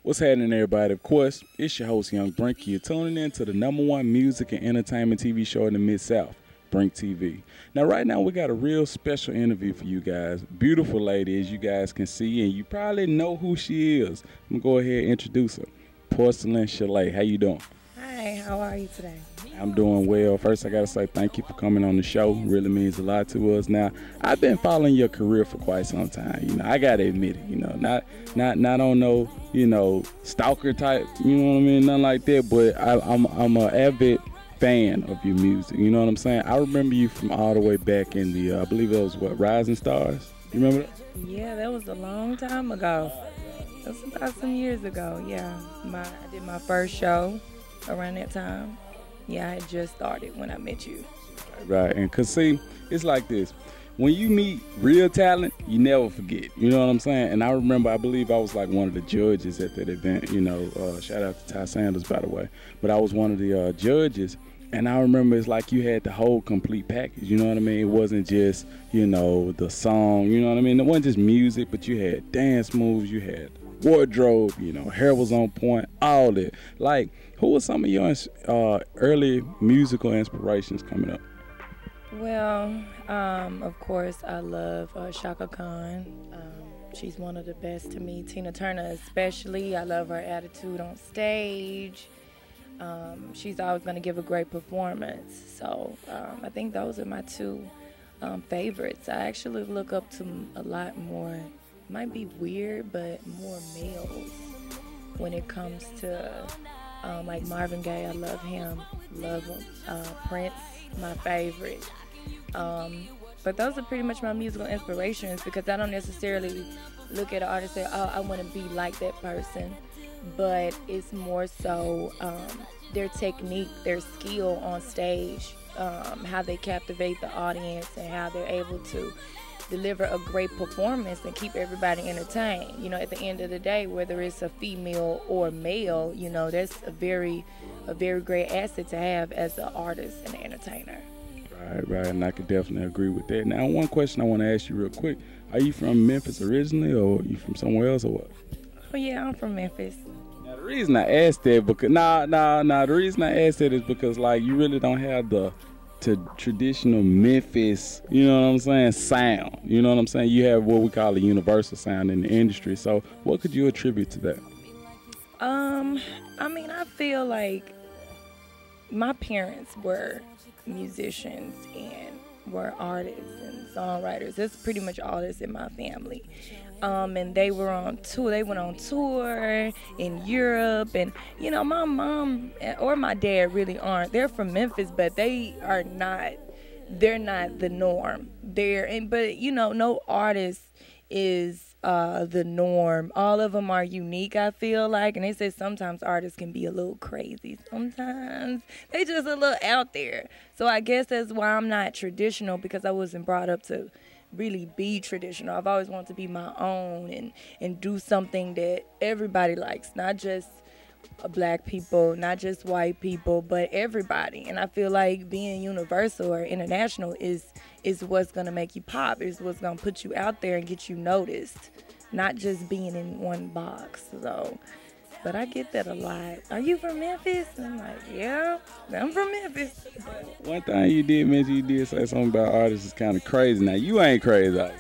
What's happening, everybody? Of course, it's your host, Young Brink. You're tuning in to the #1 music and entertainment TV show in the Mid-South, BrinkTV. Now, right now, we got a real special interview for you guys. Beautiful lady, as you guys can see, and you probably know who she is. I'm going to go ahead and introduce her. Porcelan Chalet. How you doing? Hi, how are you today? I'm doing well. First, I got to say thank you for coming on the show. Really means a lot to us. Now, I've been following your career for quite some time. You know, I got to admit it, you know, not on no, you know, stalker type, you know what I mean, nothing like that, but I'm an avid fan of your music, you know what I'm saying? I remember you from all the way back in the, I believe it was, what, Rising Stars? You remember that? Yeah, that was a long time ago. That was about some years ago, yeah. I did my first show around that time. Yeah, I had just started when I met you. Right, and cause see, it's like this. When you meet real talent, you never forget. You know what I'm saying? And I remember, I believe I was like one of the judges at that event. You know, shout out to Ty Sanders, by the way. But I was one of the judges, and I remember it's like you had the whole complete package. You know what I mean? It wasn't just, you know, the song. You know what I mean? It wasn't just music, but you had dance moves, you had wardrobe, you know, hair was on point, all that. Like, who were some of your early musical inspirations coming up? Well, of course, I love Shaka Khan. She's one of the best to me. Tina Turner especially. I love her attitude on stage. She's always going to give a great performance. So I think those are my two favorites. I actually look up to a lot more, might be weird, but more males when it comes to like Marvin Gaye. I love him. Love him. Prince, my favorite. But those are pretty much my musical inspirations, because I don't necessarily look at an artist and say, oh, I want to be like that person. But it's more so their technique, their skill on stage, how they captivate the audience, and how they're able to deliver a great performance and keep everybody entertained. You know, at the end of the day, whether it's a female or male, you know, that's a very great asset to have as an artist and an entertainer. Right, and I could definitely agree with that. Now, one question I want to ask you real quick. Are you from Memphis originally, or are you from somewhere else, or what? Oh, yeah, I'm from Memphis. Now, the reason I asked that, because, the reason I asked that is because, like, you really don't have the traditional Memphis, you know what I'm saying, sound. You know what I'm saying? You have what we call a universal sound in the industry. So what could you attribute to that? I mean, I feel like my parents were musicians and were artists and songwriters. That's pretty much all that's in my family. And they were on tour. They went on tour in Europe, and you know, my mom or my dad really aren't. They're from Memphis, but they are not. They're not the norm. But you know, no artist is the norm. All of them are unique, I feel like, and they say sometimes artists can be a little crazy. Sometimes they just a little out there. So I guess that's why I'm not traditional, because I wasn't brought up to really be traditional. I've always wanted to be my own and do something that everybody likes, not just black people, not just white people, but everybody. And I feel like being universal or international is what's gonna make you pop, is what's gonna put you out there and get you noticed, not just being in one box. So, but I get that a lot. Are you from Memphis? And I'm like, yeah, I'm from Memphis. One thing you did mention, you did say something about artists is kind of crazy. Now, you ain't crazy, are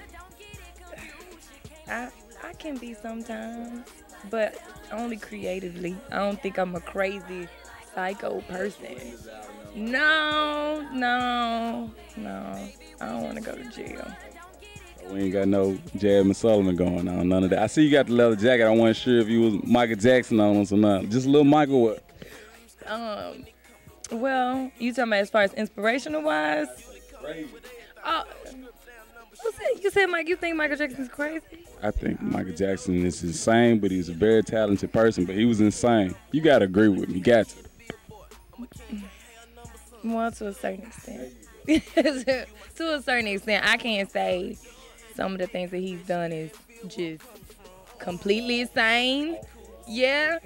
you? I can be sometimes, but only creatively. I don't think I'm a crazy psycho person. No. I don't want to go to jail. We ain't got no Jasmine Sullivan going on, none of that. I see you got the leather jacket. I wasn't sure if you was Michael Jackson on us or not. Just a little Michael what? Well, you talking about as far as inspirational wise? Crazy. You said, Mike, you think Michael Jackson's crazy? I think Michael Jackson is insane, but he's a very talented person, but he was insane. You got to agree with me. Got to. Well, to a certain extent. To a certain extent. I can't say some of the things that he's done is just completely insane. Yeah.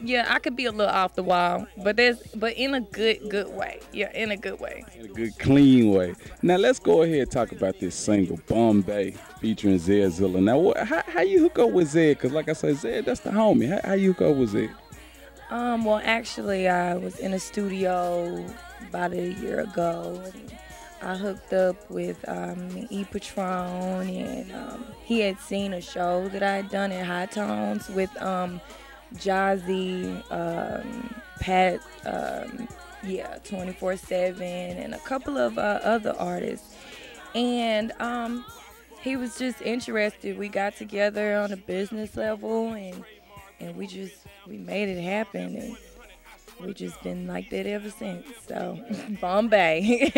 Yeah, I could be a little off the wall, but in a good way. Yeah, in a good way. In a good, clean way. Now let's go ahead and talk about this single, Bombay, featuring Zed Zilla. Now, how you hook up with Zed? Because like I said, Zed, that's the homie. How you hook up with Zed? Well, actually, I was in a studio about a year ago, and I hooked up with E Patron, and he had seen a show that I had done in High Tones with Jazzy, Pat, 24/7, and a couple of other artists. And he was just interested. We got together on a business level, and we made it happen, and we just been like that ever since. So Bombay,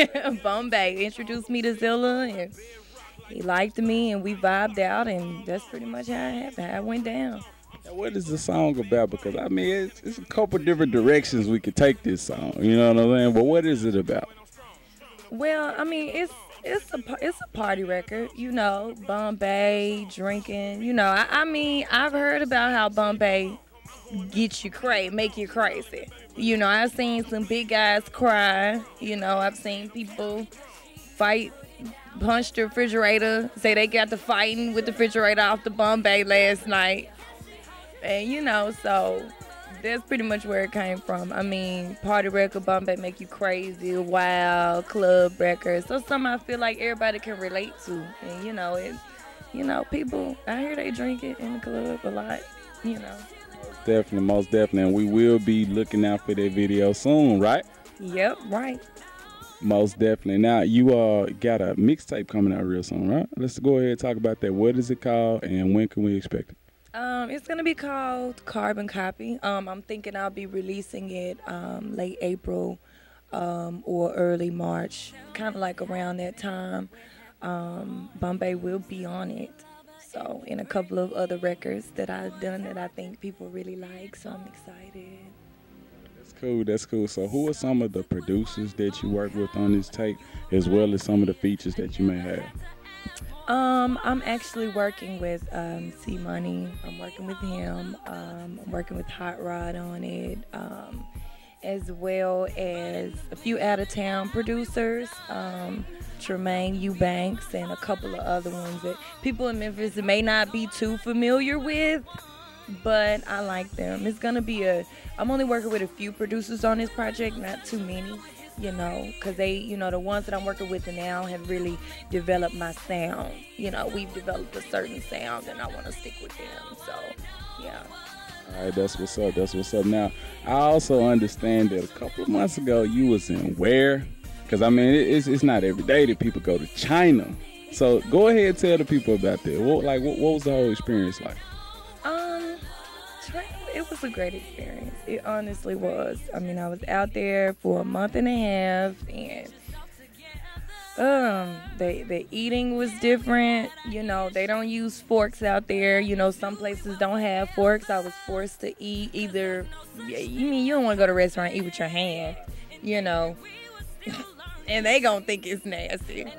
Bombay introduced me to Zilla, and he liked me, and we vibed out, and that's pretty much how it happened. How it went down. Now, what is the song about? Because I mean, it's a couple different directions we could take this song. You know what I'm saying? But what is it about? Well, I mean, it's a party record, you know. Bombay, drinking, you know. I mean, I've heard about how Bombay get you crazy, make you crazy. You know, I've seen some big guys cry. You know, I've seen people fight, punch the refrigerator, say they got to fighting with the refrigerator off the Bombay last night. And, you know, so that's pretty much where it came from. I mean, party record, Bombay make you crazy, wild, club records. So something I feel like everybody can relate to. And, you know, people, I hear they drink it in the club a lot, you know. Definitely, most definitely. And we will be looking out for that video soon, right? Yep, right. Most definitely. Now, you got a mixtape coming out real soon, right? Let's go ahead and talk about that. What is it called, and when can we expect it? It's gonna be called Carbon Copy. I'm thinking I'll be releasing it late April or early March, kind of like around that time. Bombay will be on it. So, and a couple of other records that I've done that I think people really like. So I'm excited. That's cool. That's cool. So, who are some of the producers that you work with on this tape, as well as some of the features that you may have? I'm actually working with C Money. I'm working with him. I'm working with Hot Rod on it, as well as a few out-of-town producers, Tremaine Eubanks, and a couple of other ones that people in Memphis may not be too familiar with, but I like them. It's gonna be I'm only working with a few producers on this project, not too many. You know, because they, you know, the ones that I'm working with now have really developed my sound. You know, we've developed a certain sound, and I want to stick with them. So, yeah. All right, that's what's up. That's what's up. Now, I also understand that a couple of months ago you was in where? Because, I mean, it's not every day that people go to China. So, go ahead and tell the people about that. What was the whole experience like? It was a great experience. It honestly was. I mean, I was out there for a month and a half, and the eating was different. You know, they don't use forks out there. You know, some places don't have forks. I was forced to eat either. You don't want to go to a restaurant and eat with your hand, you know, and they gonna think it's nasty.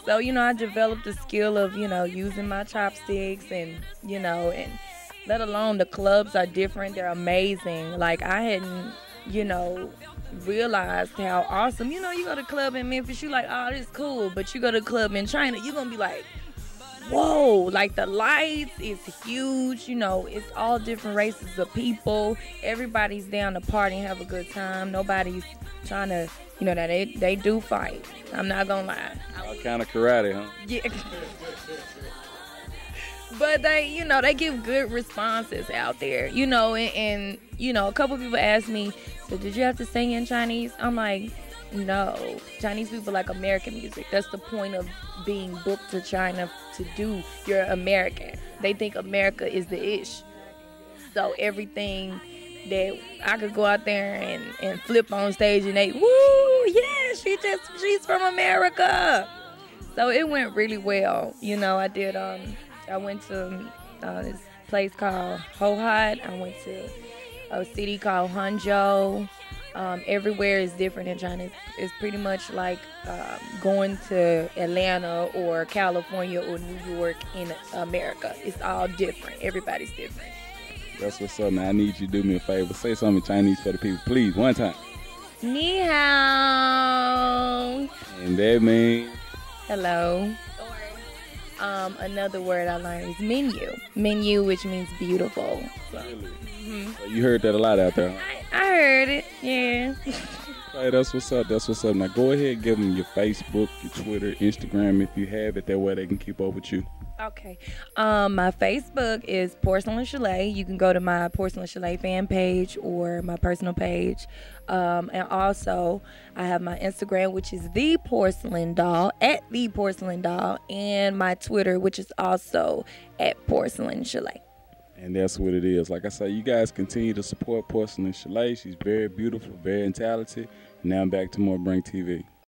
So, you know, I developed the skill of, you know, using my chopsticks, and, you know, and let alone the clubs are different. They're amazing. Like, I hadn't, you know, realized how awesome. You know, you go to a club in Memphis, you like, oh, this is cool. But you go to a club in China, you're going to be like, whoa. Like, the lights is huge. You know, it's all different races of people. Everybody's down to party and have a good time. Nobody's trying to, you know, that they do fight. I'm not going to lie. All kind of karate, huh? Yeah. But they, you know, they give good responses out there, you know, and you know, a couple people asked me, so did you have to sing in Chinese? I'm like, no. Chinese people like American music. That's the point of being booked to China to do. You're American. They think America is the ish. So everything that I could go out there and flip on stage and they, woo, yeah, she's from America. So it went really well. You know, I went to this place called Hohhot. I went to a city called Hangzhou. Everywhere is different in China. It's pretty much like going to Atlanta or California or New York in America. It's all different. Everybody's different. That's what's up, man. I need you to do me a favor. Say something in Chinese for the people, please. One time. Ni hao. And that means? Hello. Or another word I learned is menu. Menu, which means beautiful. So, So you heard that a lot out there, huh? I heard it, yeah. Hey, that's what's up. That's what's up. Now go ahead and give them your Facebook, your Twitter, Instagram if you have it. That way they can keep up with you. Okay. My Facebook is Porcelan Chalet. You can go to my Porcelan Chalet fan page or my personal page. And also, I have my Instagram, which is The Porcelan Doll, at The Porcelan Doll, and my Twitter, which is also at Porcelan Chalet. And that's what it is. Like I said, you guys continue to support Porcelan Chalet. She's very beautiful, very talented. Now back to more BrinkTV.